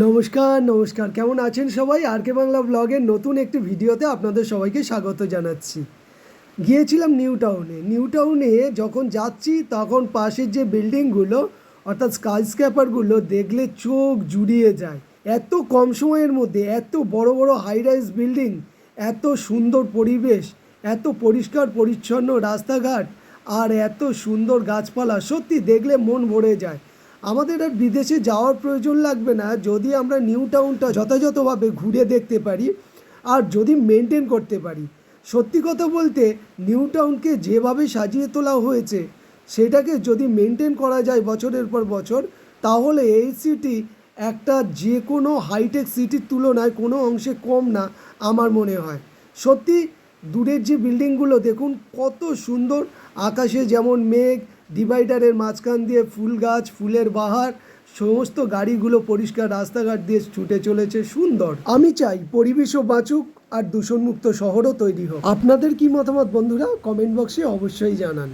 নমস্কার কেমন আছেন সবাই? আর কে বাংলা ব্লগের নতুন একটি ভিডিওতে আপনাদের সবাইকে স্বাগত জানাচ্ছি। গিয়েছিলাম নিউ টাউনে যখন যাচ্ছি তখন পাশের যে বিল্ডিংগুলো অর্থাৎ স্কাইস্ক্র্যাপারগুলো দেখলে চোখ জুড়িয়ে যায়। এত কম সময়ের মধ্যে এত বড় বড় হাই রাইজ বিল্ডিং, এত সুন্দর পরিবেশ, এত পরিষ্কার পরিচ্ছন্ন রাস্তাঘাট আর এত সুন্দর গাছপালা, সত্যি দেখলে মন ভরে যায়। আমাদের আর বিদেশে যাওয়ার প্রয়োজন লাগবে না যদি আমরা নিউ টাউনটা যথাযথভাবে ঘুরে দেখতে পারি আর যদি মেনটেন করতে পারি। সত্যি কথা বলতে নিউ টাউনকে যেভাবে সাজিয়ে তোলা হয়েছে সেটাকে যদি মেনটেন করা যায় বছরের পর বছর, তাহলে এই সিটি একটা যে কোনো হাইটেক সিটির তুলনায় কোনো অংশে কম না আমার মনে হয়। সত্যি দূরের যে বিল্ডিংগুলো দেখুন কত সুন্দর, আকাশে যেমন মেঘ, ডিভাইডারের মাঝখান দিয়ে ফুল গাছ, ফুলের বাহার, সমস্ত গাড়িগুলো পরিষ্কার রাস্তাঘাট দিয়ে ছুটে চলেছে, সুন্দর। আমি চাই পরিবেশও বাঁচুক আর দূষণমুক্ত শহরও তৈরি হোক। আপনাদের কি মতামত বন্ধুরা? কমেন্ট বক্সে অবশ্যই জানান।